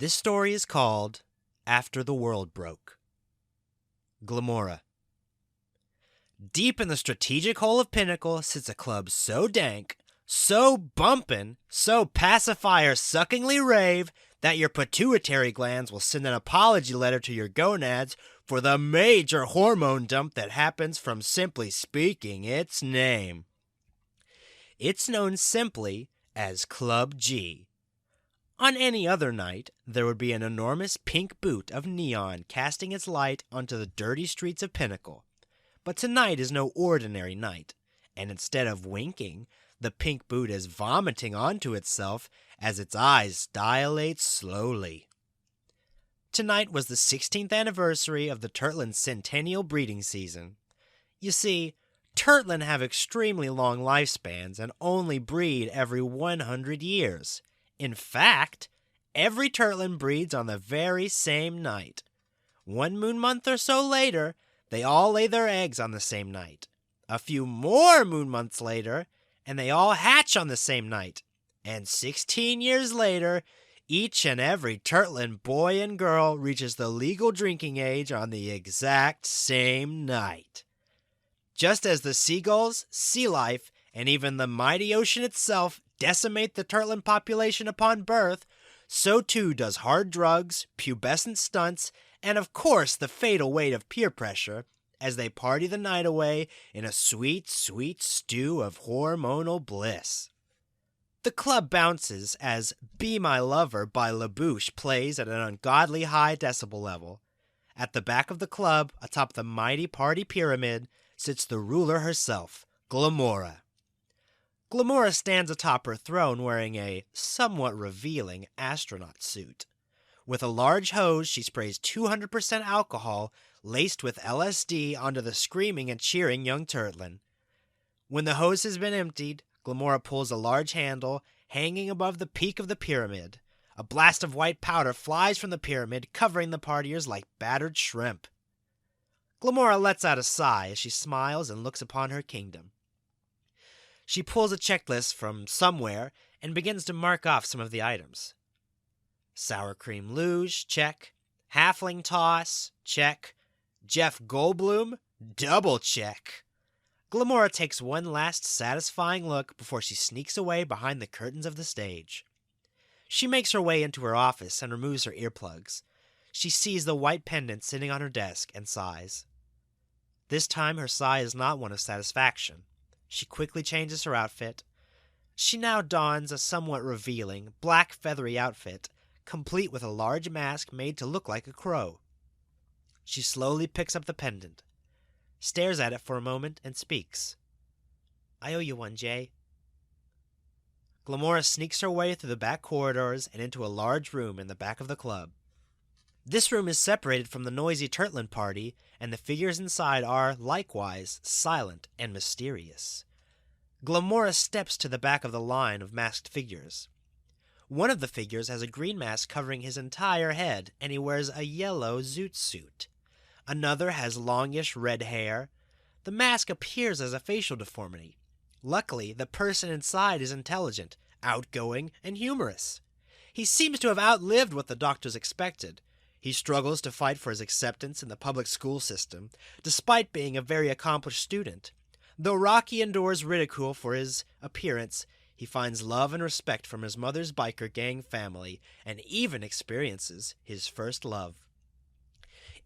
This story is called After the World Broke. Glamora. Deep in the strategic hole of Pinnacle sits a club so dank, so bumpin', so pacifier-suckingly rave that your pituitary glands will send an apology letter to your gonads for the major hormone dump that happens from simply speaking its name. It's known simply as Club G. On any other night, there would be an enormous pink boot of neon casting its light onto the dirty streets of Pinnacle. But tonight is no ordinary night, and instead of winking, the pink boot is vomiting onto itself as its eyes dilate slowly. Tonight was the 16th anniversary of the Turtlin's centennial breeding season. You see, Turtlin have extremely long lifespans and only breed every 100 years. In fact, every Turtlin breeds on the very same night. 1 moon month or so later, they all lay their eggs on the same night. A few more moon months later, and they all hatch on the same night. And 16 years later, each and every Turtlin boy and girl reaches the legal drinking age on the exact same night. Just as the seagulls, sea life, and even the mighty ocean itself decimate the Turtlin population upon birth, so too does hard drugs, pubescent stunts, and of course the fatal weight of peer pressure, as they party the night away in a sweet, sweet stew of hormonal bliss. The club bounces as Be My Lover by LaBouche plays at an ungodly high decibel level. At the back of the club, atop the mighty party pyramid, sits the ruler herself, Glamora. Glamora stands atop her throne wearing a somewhat revealing astronaut suit. With a large hose, she sprays 200% alcohol laced with LSD onto the screaming and cheering young Turtlin. When the hose has been emptied, Glamora pulls a large handle hanging above the peak of the pyramid. A blast of white powder flies from the pyramid, covering the partiers like battered shrimp. Glamora lets out a sigh as she smiles and looks upon her kingdom. She pulls a checklist from somewhere and begins to mark off some of the items. Sour cream luge, check. Halfling toss, check. Jeff Goldblum, double check. Glamora takes one last satisfying look before she sneaks away behind the curtains of the stage. She makes her way into her office and removes her earplugs. She sees the white pendant sitting on her desk and sighs. This time her sigh is not one of satisfaction. She quickly changes her outfit. She now dons a somewhat revealing, black feathery outfit, complete with a large mask made to look like a crow. She slowly picks up the pendant, stares at it for a moment, and speaks. "I owe you one, Jay." Glamora sneaks her way through the back corridors and into a large room in the back of the club. This room is separated from the noisy Turtlin party, and the figures inside are, likewise, silent and mysterious. Glamora steps to the back of the line of masked figures. One of the figures has a green mask covering his entire head, and he wears a yellow zoot suit. Another has longish red hair. The mask appears as a facial deformity. Luckily, the person inside is intelligent, outgoing, and humorous. He seems to have outlived what the doctors expected. He struggles to fight for his acceptance in the public school system, despite being a very accomplished student. Though Rocky endures ridicule for his appearance, he finds love and respect from his mother's biker gang family, and even experiences his first love.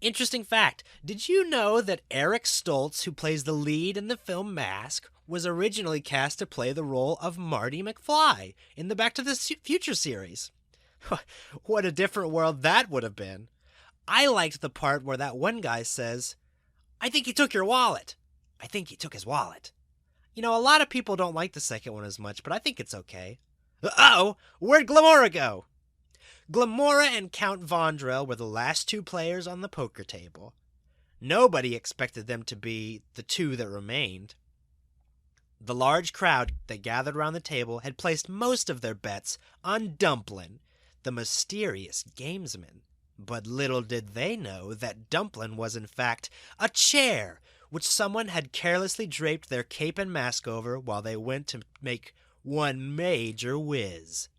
Interesting fact, did you know that Eric Stoltz, who plays the lead in the film Mask, was originally cast to play the role of Marty McFly in the Back to the Future series? What a different world that would have been. I liked the part where that one guy says, "I think he took your wallet." I think he took his wallet. You know, a lot of people don't like the second one as much, but I think it's okay. Uh-oh! Where'd Glamora go? Glamora and Count Vondrel were the last two players on the poker table. Nobody expected them to be the two that remained. The large crowd that gathered around the table had placed most of their bets on Dumplin, the mysterious gamesman. But little did they know that Dumplin was in fact a chair which someone had carelessly draped their cape and mask over while they went to make one major whiz.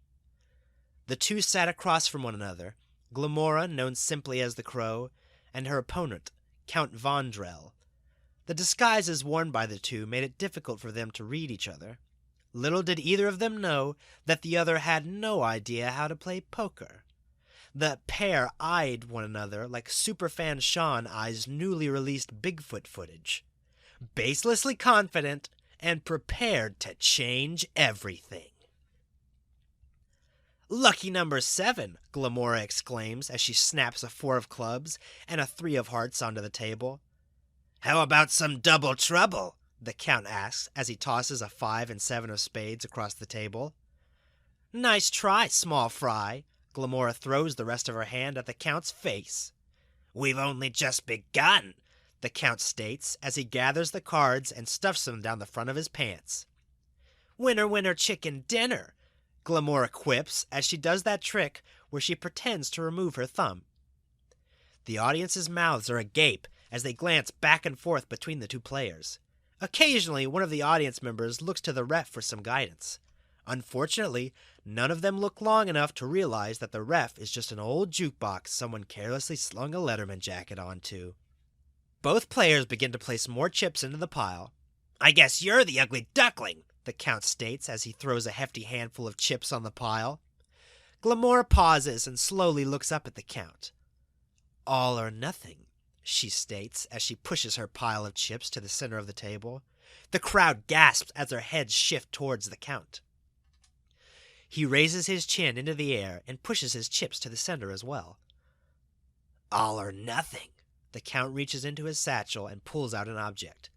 The two sat across from one another, Glamora, known simply as the Crow, and her opponent, Count Vondrel. The disguises worn by the two made it difficult for them to read each other. Little did either of them know that the other had no idea how to play poker. The pair eyed one another like superfan Sean eyes newly released Bigfoot footage, baselessly confident and prepared to change everything. "Lucky number 7, Glamora exclaims as she snaps a 4 of clubs and a 3 of hearts onto the table. "How about some double trouble?" the Count asks as he tosses a 5 and 7 of spades across the table. "Nice try, small fry." Glamora throws the rest of her hand at the Count's face. "We've only just begun," the Count states as he gathers the cards and stuffs them down the front of his pants. "Winner, winner, chicken dinner," Glamora quips as she does that trick where she pretends to remove her thumb. The audience's mouths are agape as they glance back and forth between the two players. Occasionally, one of the audience members looks to the ref for some guidance. Unfortunately, none of them look long enough to realize that the ref is just an old jukebox someone carelessly slung a Letterman jacket onto. Both players begin to place more chips into the pile. "I guess you're the ugly duckling," the Count states as he throws a hefty handful of chips on the pile. Glamora pauses and slowly looks up at the Count. "All or nothing," she states as she pushes her pile of chips to the center of the table. The crowd gasps as their heads shift towards the Count. He raises his chin into the air and pushes his chips to the center as well. "All or nothing." The Count reaches into his satchel and pulls out an object.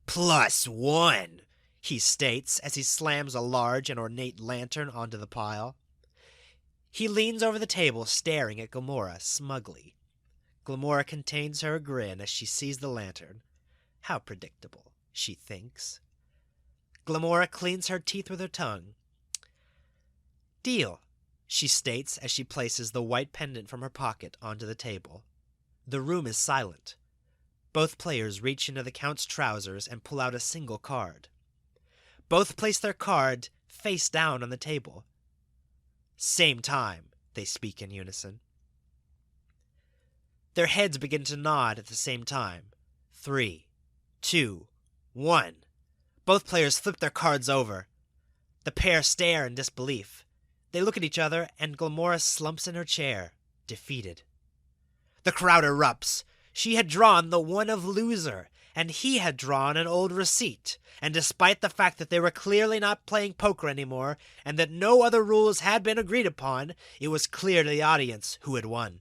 "+1, he states as he slams a large and ornate lantern onto the pile. He leans over the table, staring at Glamora smugly. Glamora contains her grin as she sees the lantern. How predictable, she thinks. Glamora cleans her teeth with her tongue. "Deal," she states as she places the white pendant from her pocket onto the table. The room is silent. Both players reach into the Count's trousers and pull out a single card. Both place their card face down on the table. "Same time," they speak in unison. Their heads begin to nod at the same time. 3, 2, 1. Both players flip their cards over. The pair stare in disbelief. They look at each other, and Glamora slumps in her chair, defeated. The crowd erupts. She had drawn the 1 of loser, and he had drawn an old receipt. And despite the fact that they were clearly not playing poker anymore, and that no other rules had been agreed upon, it was clear to the audience who had won.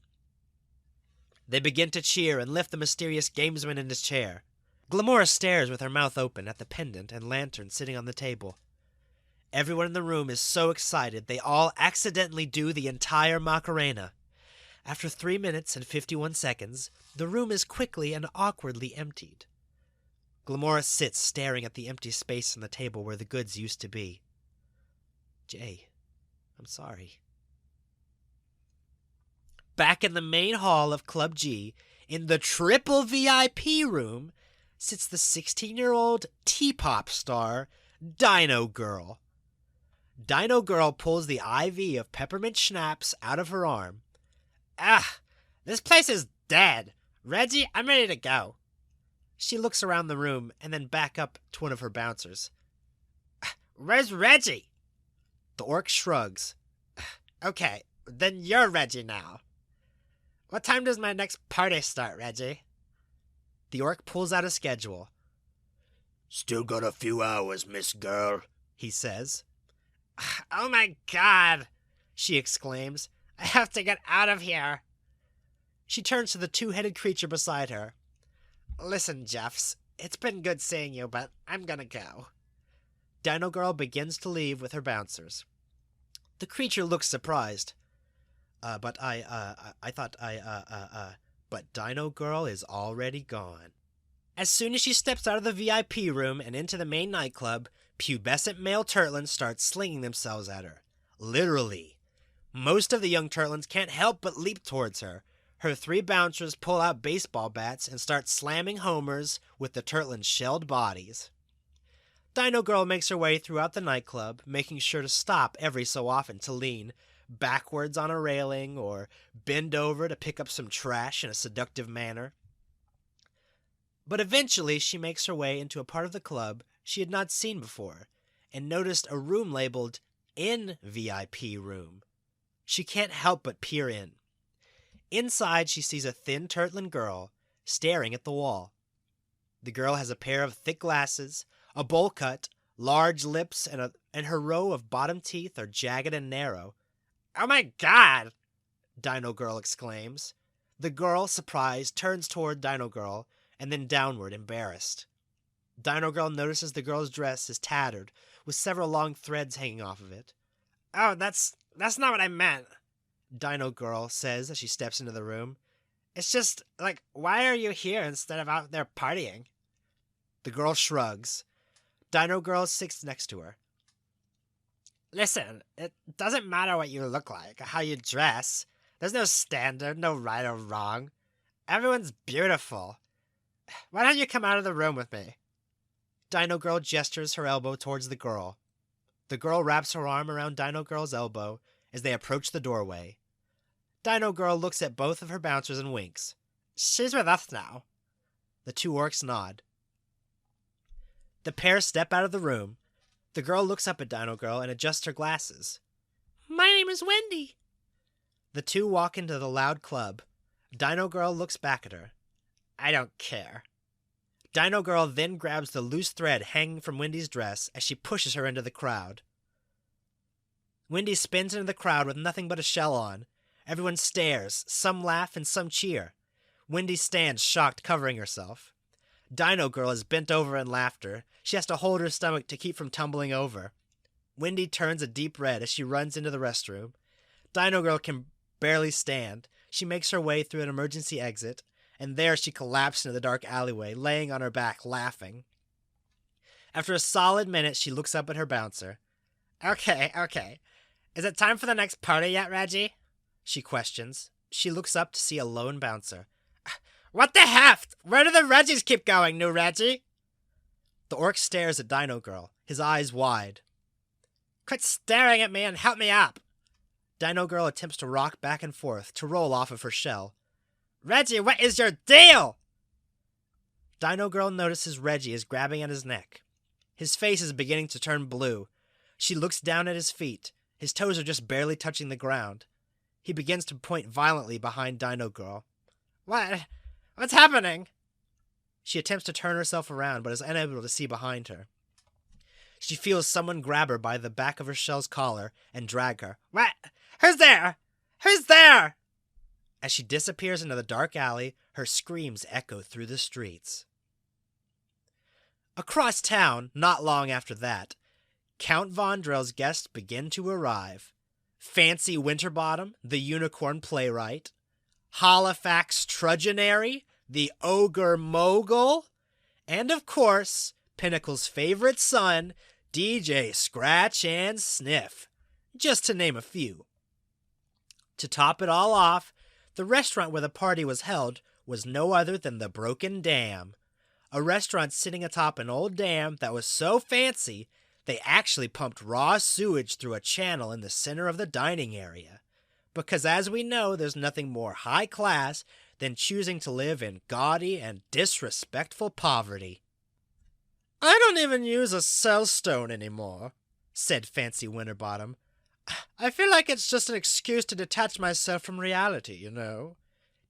They begin to cheer and lift the mysterious gamesman in his chair. Glamora stares with her mouth open at the pendant and lantern sitting on the table. Everyone in the room is so excited they all accidentally do the entire Macarena. After 3 minutes and 51 seconds, the room is quickly and awkwardly emptied. Glamora sits staring at the empty space on the table where the goods used to be. "Jay, I'm sorry." Back in the main hall of Club G, in the triple VIP room, sits the 16-year-old T-pop star, Dino Girl. Dino Girl pulls the IV of peppermint schnapps out of her arm. "Ah, this place is dead. Reggie, I'm ready to go." She looks around the room and then back up to one of her bouncers. "Where's Reggie?" The orc shrugs. "Okay, then you're Reggie now. What time does my next party start, Reggie?" The orc pulls out a schedule. "Still got a few hours, Miss Girl," he says. "Oh my God," she exclaims. "I have to get out of here." She turns to the two-headed creature beside her. "Listen, Jeffs, it's been good seeing you, but I'm gonna go." Dino Girl begins to leave with her bouncers. The creature looks surprised. But Dino Girl is already gone. As soon as she steps out of the VIP room and into the main nightclub, pubescent male turtlins start slinging themselves at her. Literally. Most of the young turtlins can't help but leap towards her. Her 3 bouncers pull out baseball bats and start slamming homers with the turtlins' shelled bodies. Dino Girl makes her way throughout the nightclub, making sure to stop every so often to lean, backwards on a railing or bend over to pick up some trash in a seductive manner. But eventually she makes her way into a part of the club she had not seen before and noticed a room labeled "In VIP Room." She can't help but peer in. Inside, she sees a thin turtling girl staring at the wall. The girl has a pair of thick glasses, a bowl cut, large lips, and her row of bottom teeth are jagged and narrow. "Oh my God!" Dino Girl exclaims. The girl, surprised, turns toward Dino Girl and then downward, embarrassed. Dino Girl notices the girl's dress is tattered, with several long threads hanging off of it. "Oh, that's not what I meant," Dino Girl says as she steps into the room. "It's just, like, why are you here instead of out there partying?" The girl shrugs. Dino Girl sits next to her. "Listen, it doesn't matter what you look like, or how you dress. There's no standard, no right or wrong. Everyone's beautiful. Why don't you come out of the room with me?" Dino Girl gestures her elbow towards the girl. The girl wraps her arm around Dino Girl's elbow as they approach the doorway. Dino Girl looks at both of her bouncers and winks. "She's with us now." The two orcs nod. The pair step out of the room. The girl looks up at Dino Girl and adjusts her glasses. "My name is Wendy." The two walk into the loud club. Dino Girl looks back at her. "I don't care." Dino Girl then grabs the loose thread hanging from Wendy's dress as she pushes her into the crowd. Wendy spins into the crowd with nothing but a shell on. Everyone stares, some laugh and some cheer. Wendy stands shocked, covering herself. Dino Girl is bent over in laughter. She has to hold her stomach to keep from tumbling over. Wendy turns a deep red as she runs into the restroom. Dino Girl can barely stand. She makes her way through an emergency exit, and there she collapses into the dark alleyway, laying on her back, laughing. After a solid minute, she looks up at her bouncer. Okay. Is it time for the next party yet, Reggie?" she questions. She looks up to see a lone bouncer. "What the heft? Where do the Reggies keep going, new Reggie?" The orc stares at Dino Girl, his eyes wide. "Quit staring at me and help me up." Dino Girl attempts to rock back and forth to roll off of her shell. "Reggie, what is your deal?" Dino Girl notices Reggie is grabbing at his neck. His face is beginning to turn blue. She looks down at his feet. His toes are just barely touching the ground. He begins to point violently behind Dino Girl. What's happening?" She attempts to turn herself around, but is unable to see behind her. She feels someone grab her by the back of her shell's collar and drag her. "What? Who's there? Who's there?" As she disappears into the dark alley, her screams echo through the streets. Across town, not long after that, Count Vondrell's guests begin to arrive. Fancy Winterbottom, the unicorn playwright, Halifax Trudgeonary, the ogre mogul, and of course, Pinnacle's favorite son, DJ Scratch and Sniff, just to name a few. To top it all off, the restaurant where the party was held was no other than the Broken Dam, a restaurant sitting atop an old dam that was so fancy they actually pumped raw sewage through a channel in the center of the dining area. Because as we know, there's nothing more high class than choosing to live in gaudy and disrespectful poverty. "I don't even use a cell stone anymore," said Fancy Winterbottom. "I feel like it's just an excuse to detach myself from reality, you know."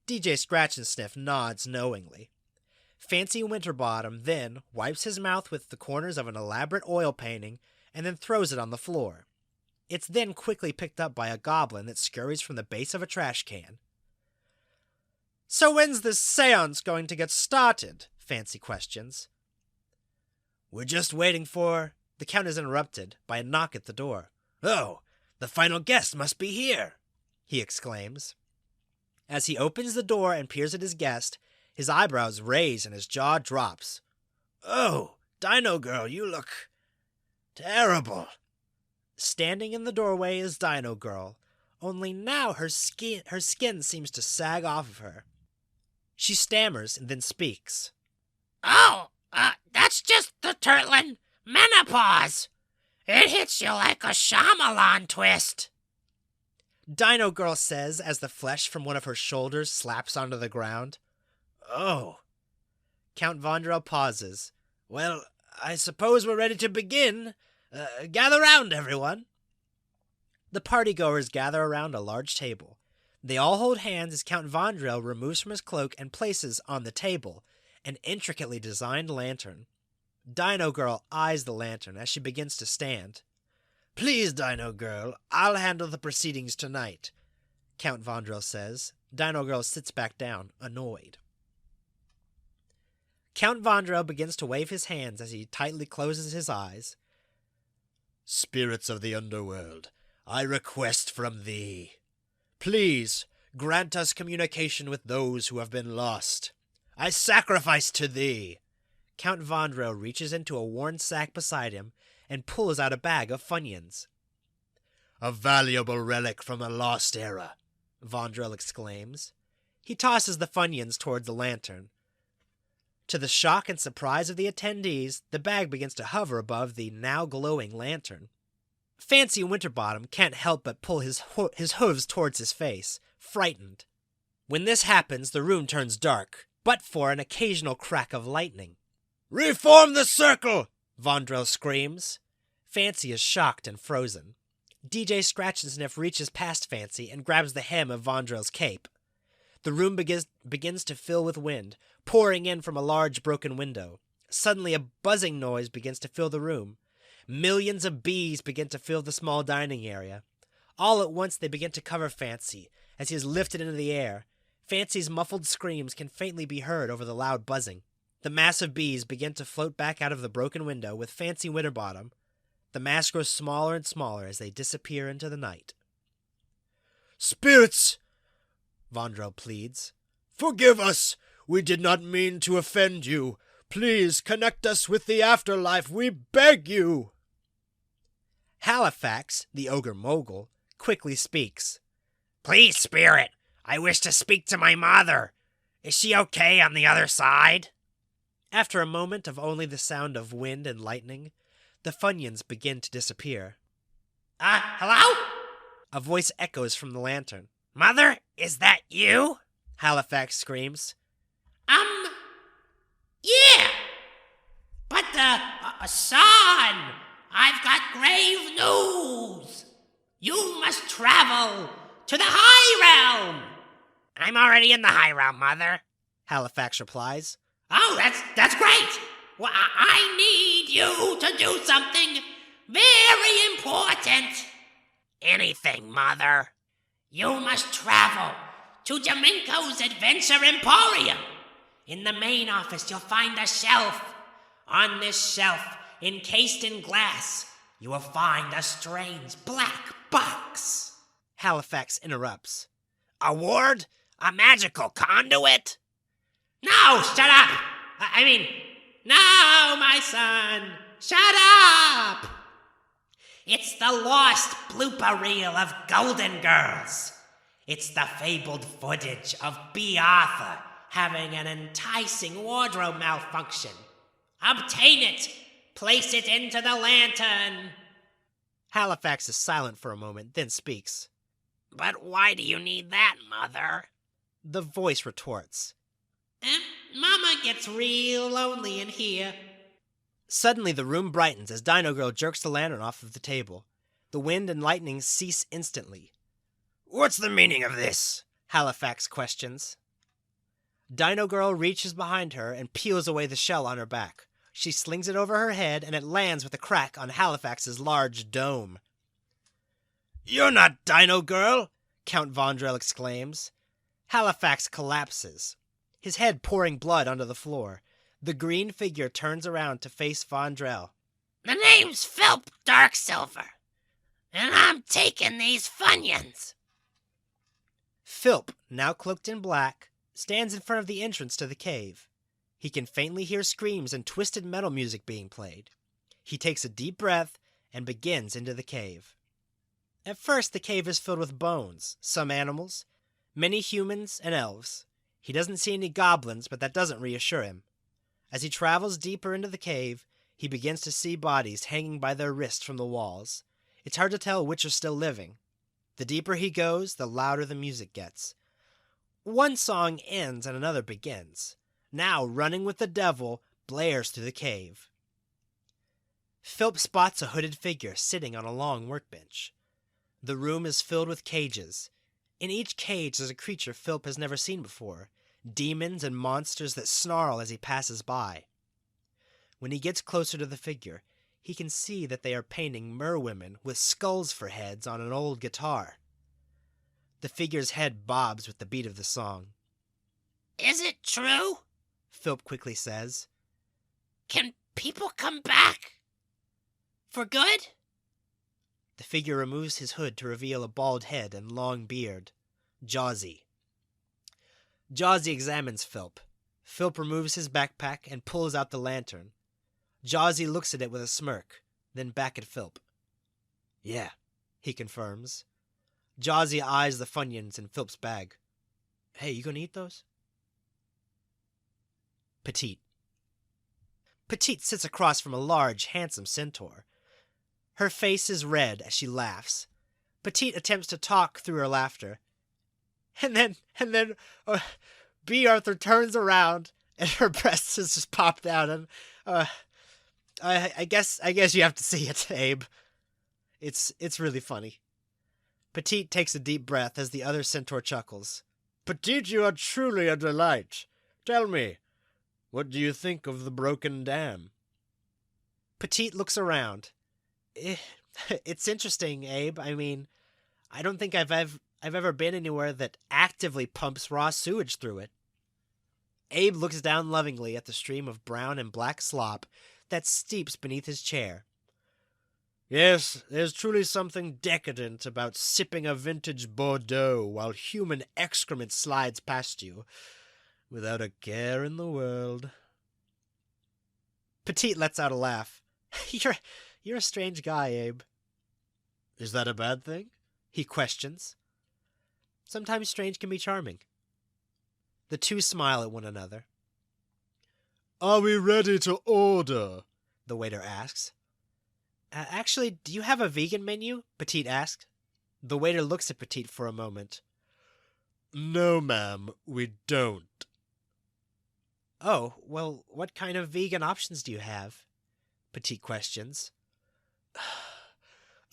DJ Scratch and Sniff nods knowingly. Fancy Winterbottom then wipes his mouth with the corners of an elaborate oil painting and then throws it on the floor. It's then quickly picked up by a goblin that scurries from the base of a trash can. "So when's this seance going to get started?" Fancy questions. "We're just waiting for..." The Count is interrupted by a knock at the door. "Oh, the final guest must be here," he exclaims. As he opens the door and peers at his guest, his eyebrows raise and his jaw drops. "Oh, Dino Girl, you look terrible." Standing in the doorway is Dino Girl, only now her skin seems to sag off of her. She stammers and then speaks. "Oh, that's just the turtlin' menopause. It hits you like a Shyamalan twist." Dino Girl says as the flesh from one of her shoulders slaps onto the ground. Oh. Count Vondrel pauses. Well, I suppose we're ready to begin. Gather round, everyone. The partygoers gather around a large table. They all hold hands as Count Vondrel removes from his cloak and places on the table an intricately designed lantern. Dino Girl eyes the lantern as she begins to stand. Please, Dino Girl, I'll handle the proceedings tonight, Count Vondrel says. Dino Girl sits back down, annoyed. Count Vondrel begins to wave his hands as he tightly closes his eyes. Spirits of the underworld, I request from thee. Please, grant us communication with those who have been lost. I sacrifice to thee. Count Vondrel reaches into a worn sack beside him and pulls out a bag of Funyuns. A valuable relic from a lost era, Vondrel exclaims. He tosses the Funyuns toward the lantern. To the shock and surprise of the attendees, the bag begins to hover above the now glowing lantern. Fancy Winterbottom can't help but pull his hooves towards his face, frightened. When this happens, the room turns dark, but for an occasional crack of lightning. Reform the circle! Vondrel screams. Fancy is shocked and frozen. DJ Scratch-and-Sniff reaches past Fancy and grabs the hem of Vondrel's cape. The room begins to fill with wind, pouring in from a large broken window. Suddenly a buzzing noise begins to fill the room. Millions of bees begin to fill the small dining area. All at once they begin to cover Fancy as he is lifted into the air. Fancy's muffled screams can faintly be heard over the loud buzzing. The mass of bees begin to float back out of the broken window with Fancy Winterbottom. The mass grows smaller and smaller as they disappear into the night. Spirits! Vondrel pleads. Forgive us! We did not mean to offend you. Please connect us with the afterlife, we beg you! Halifax, the ogre mogul, quickly speaks. Please, spirit, I wish to speak to my mother. Is she okay on the other side? After a moment of only the sound of wind and lightning, the Funyuns begin to disappear. Hello? A voice echoes from the lantern. Mother, is that you? Halifax screams. Yeah. But, son, I've got grave news. You must travel to the high realm. I'm already in the high realm, Mother, Halifax replies. Oh, that's great. Well, I need you to do something very important. Anything, Mother. You must travel to Dominko's Adventure Emporium. In the main office, you'll find a shelf. On this shelf, encased in glass, you will find a strange black box. Halifax interrupts. A ward? A magical conduit? No, shut up! No, my son, shut up! It's the lost blooper reel of Golden Girls. It's the fabled footage of B. Arthur having an enticing wardrobe malfunction. Obtain it. Place it into the lantern. Halifax is silent for a moment, then speaks. But why do you need that, Mother? The voice retorts. Mama gets real lonely in here. Suddenly the room brightens as Dino Girl jerks the lantern off of the table. The wind and lightning cease instantly. What's the meaning of this? Halifax questions. Dino Girl reaches behind her and peels away the shell on her back. She slings it over her head and it lands with a crack on Halifax's large dome. You're not Dino Girl, Count Vondrel exclaims. Halifax collapses, his head pouring blood onto the floor. The green figure turns around to face Vondrel. The name's Philp Darksilver, and I'm taking these Funyuns. Philp, now cloaked in black, stands in front of the entrance to the cave. He can faintly hear screams and twisted metal music being played. He takes a deep breath and begins into the cave. At first, the cave is filled with bones, some animals, many humans and elves. He doesn't see any goblins, but that doesn't reassure him. As he travels deeper into the cave, he begins to see bodies hanging by their wrists from the walls. It's hard to tell which are still living. The deeper he goes, the louder the music gets. One song ends and another begins. Now, Running with the Devil blares through the cave. Philp spots a hooded figure sitting on a long workbench. The room is filled with cages. In each cage is a creature Philp has never seen before, demons and monsters that snarl as he passes by. When he gets closer to the figure, he can see that they are painting merwomen with skulls for heads on an old guitar. The figure's head bobs with the beat of the song. Is it true? Philp quickly says. Can people come back? For good? The figure removes his hood to reveal a bald head and long beard. Jawsy. Jawsy examines Philp. Philp removes his backpack and pulls out the lantern. Jawsy looks at it with a smirk, then back at Philp. Yeah, he confirms. Jawsy eyes the Funyuns in Philp's bag. Hey, you gonna eat those? Petite. Petite sits across from a large, handsome centaur. Her face is red as she laughs. Petite attempts to talk through her laughter. And then, B. Arthur turns around and her breasts has just popped out and, I guess you have to see it, Abe. It's really funny. Petite takes a deep breath as the other centaur chuckles. Petite, you are truly a delight. Tell me, what do you think of the broken dam? Petite looks around. It's interesting, Abe. I mean, I don't think I've ever been anywhere that actively pumps raw sewage through it. Abe looks down lovingly at the stream of brown and black slop that steeps beneath his chair. Yes, there's truly something decadent about sipping a vintage Bordeaux while human excrement slides past you, without a care in the world. Petite lets out a laugh. You're a strange guy, Abe. Is that a bad thing? He questions. Sometimes strange can be charming. The two smile at one another. Are we ready to order? The waiter asks. Actually, do you have a vegan menu? Petite asks. The waiter looks at Petite for a moment. No, ma'am, we don't. Oh, well, what kind of vegan options do you have? Petite questions.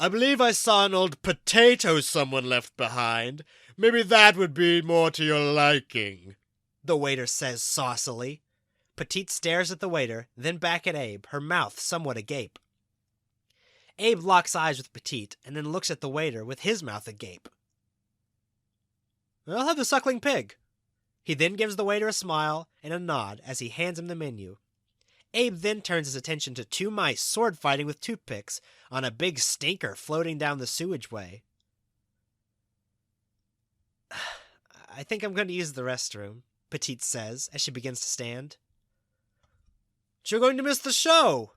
I believe I saw an old potato someone left behind. Maybe that would be more to your liking, the waiter says saucily. Petite stares at the waiter, then back at Abe, her mouth somewhat agape. Abe locks eyes with Petite and then looks at the waiter with his mouth agape. I'll have the suckling pig. He then gives the waiter a smile and a nod as he hands him the menu. Abe then turns his attention to two mice sword fighting with toothpicks on a big stinker floating down the sewage way. I think I'm going to use the restroom, Petite says as she begins to stand. You're going to miss the show,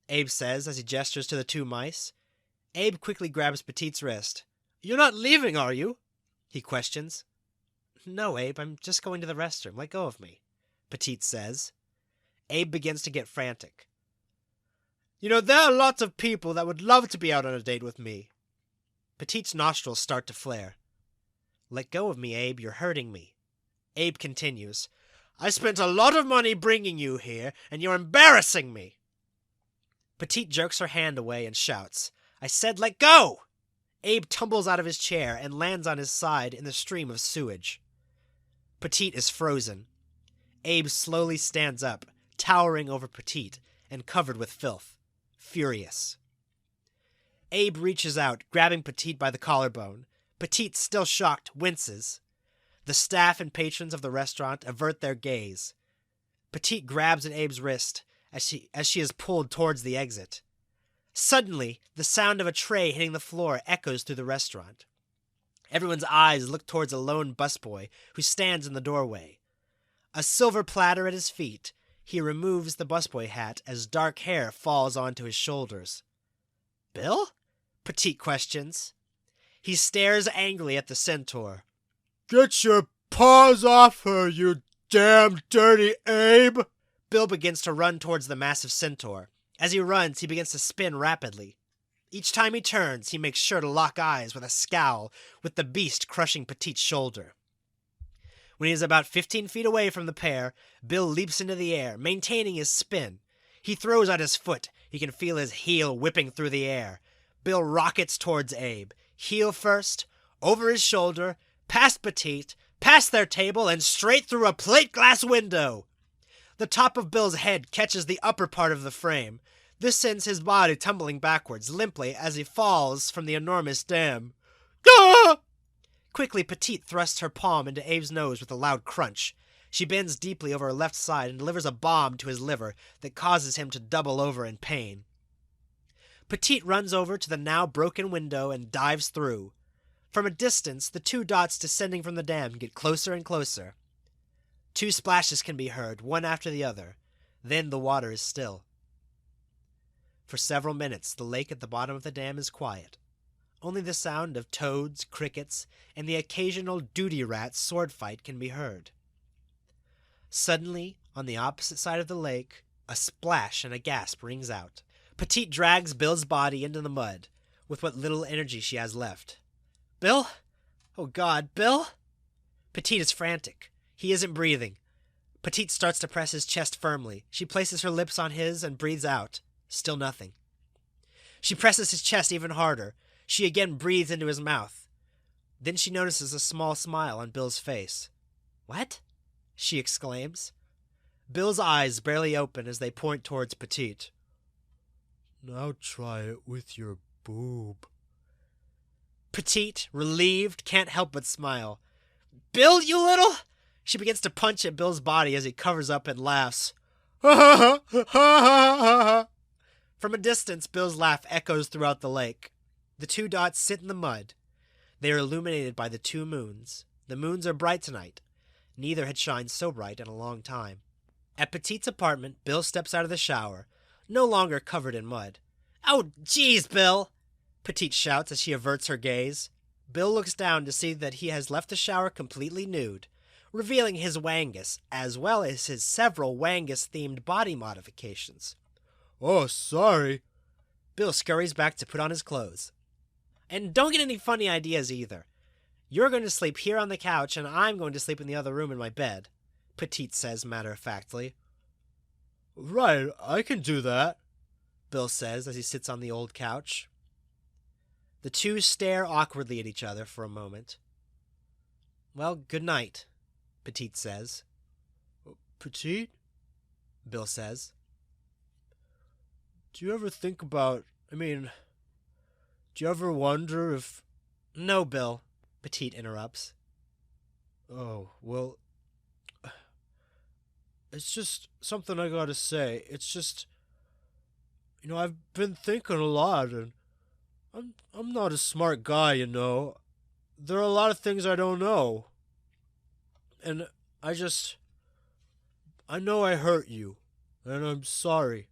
Abe says as he gestures to the two mice. Abe quickly grabs Petite's wrist. You're not leaving, are you? He questions. No, Abe, I'm just going to the restroom. Let go of me, Petite says. Abe begins to get frantic. You know, there are lots of people that would love to be out on a date with me. Petite's nostrils start to flare. Let go of me, Abe. You're hurting me. Abe continues. I spent a lot of money bringing you here, and you're embarrassing me. Petite jerks her hand away and shouts, I said let go! Abe tumbles out of his chair and lands on his side in the stream of sewage. Petite is frozen. Abe slowly stands up, towering over Petite and covered with filth, furious. Abe reaches out, grabbing Petite by the collarbone. Petite, still shocked, winces. The staff and patrons of the restaurant avert their gaze. Petite grabs at Abe's wrist as she is pulled towards the exit. Suddenly, the sound of a tray hitting the floor echoes through the restaurant. Everyone's eyes look towards a lone busboy who stands in the doorway. A silver platter at his feet, he removes the busboy hat as dark hair falls onto his shoulders. Bill? Petite questions. He stares angrily at the centaur. Get your paws off her, you damn dirty Abe! Bill begins to run towards the massive centaur. As he runs, he begins to spin rapidly. Each time he turns, he makes sure to lock eyes with a scowl, with the beast crushing Petite's shoulder. When he is about 15 feet away from the pair, Bill leaps into the air, maintaining his spin. He throws out his foot. He can feel his heel whipping through the air. Bill rockets towards Abe, heel first, over his shoulder, past Petite, past their table, and straight through a plate glass window. The top of Bill's head catches the upper part of the frame. This sends his body tumbling backwards, limply, as he falls from the enormous dam. Gah! Quickly, Petite thrusts her palm into Abe's nose with a loud crunch. She bends deeply over her left side and delivers a bomb to his liver that causes him to double over in pain. Petite runs over to the now broken window and dives through. From a distance, the two dots descending from the dam get closer and closer. 2 splashes can be heard, one after the other. Then the water is still. For several minutes, the lake at the bottom of the dam is quiet. Only the sound of toads, crickets, and the occasional duty rat sword fight can be heard. Suddenly, on the opposite side of the lake, a splash and a gasp rings out. Petite drags Bill's body into the mud, with what little energy she has left. Bill? Oh God, Bill? Petite is frantic. He isn't breathing. Petite starts to press his chest firmly. She places her lips on his and breathes out. Still nothing. She presses his chest even harder. She again breathes into his mouth. Then she notices a small smile on Bill's face. What? She exclaims. Bill's eyes barely open as they point towards Petite. Now try it with your boob. Petite, relieved, can't help but smile. Bill, you little... She begins to punch at Bill's body as he covers up and laughs. Ha ha ha ha ha ha. From a distance, Bill's laugh echoes throughout the lake. The 2 dots sit in the mud. They are illuminated by the 2 moons. The moons are bright tonight. Neither had shined so bright in a long time. At Petite's apartment, Bill steps out of the shower, no longer covered in mud. Oh, geez, Bill! Petite shouts as she averts her gaze. Bill looks down to see that he has left the shower completely nude, revealing his wangus, as well as his several wangus-themed body modifications. Oh, sorry. Bill scurries back to put on his clothes. And don't get any funny ideas either. You're going to sleep here on the couch, and I'm going to sleep in the other room in my bed, Petite says matter-of-factly. Right, I can do that, Bill says as he sits on the old couch. The two stare awkwardly at each other for a moment. Well, good night, Petite says. Petite? Bill says. Do you ever think about, do you ever wonder if... No, Bill, Petite interrupts. Oh, well, it's just something I gotta say. It's just, I've been thinking a lot, and I'm not a smart guy, There are a lot of things I don't know. And I know I hurt you, and I'm sorry.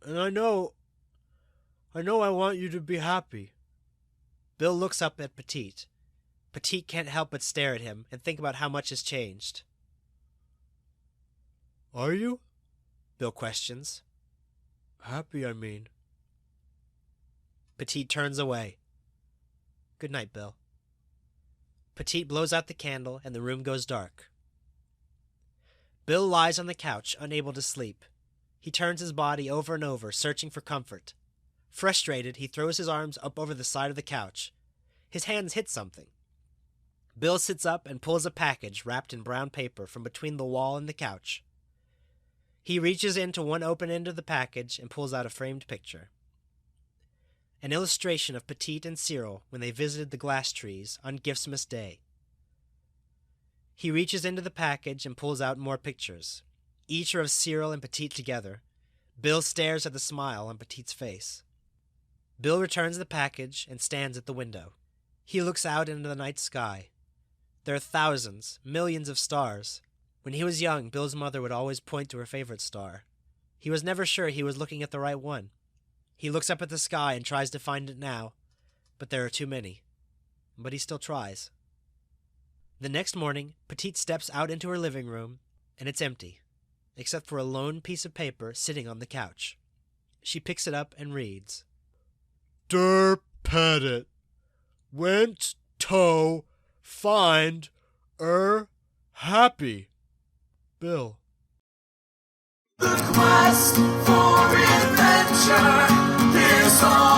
And I know I want you to be happy. Bill looks up at Petite. Petite can't help but stare at him and think about how much has changed. Are you? Bill questions. Happy, Petite turns away. Good night, Bill. Petite blows out the candle and the room goes dark. Bill lies on the couch, unable to sleep. He turns his body over and over, searching for comfort. Frustrated, he throws his arms up over the side of the couch. His hands hit something. Bill sits up and pulls a package wrapped in brown paper from between the wall and the couch. He reaches into one open end of the package and pulls out a framed picture. An illustration of Petite and Cyril when they visited the glass trees on Giftsmas Day. He reaches into the package and pulls out more pictures. Each are of Cyril and Petite together. Bill stares at the smile on Petite's face. Bill returns the package and stands at the window. He looks out into the night sky. There are thousands, millions of stars. When he was young, Bill's mother would always point to her favorite star. He was never sure he was looking at the right one. He looks up at the sky and tries to find it now, but there are too many. But he still tries. The next morning, Petite steps out into her living room, and it's empty, except for a lone piece of paper sitting on the couch. She picks it up and reads. Der Pedit went to find happy. Bill. The quest for adventure is on.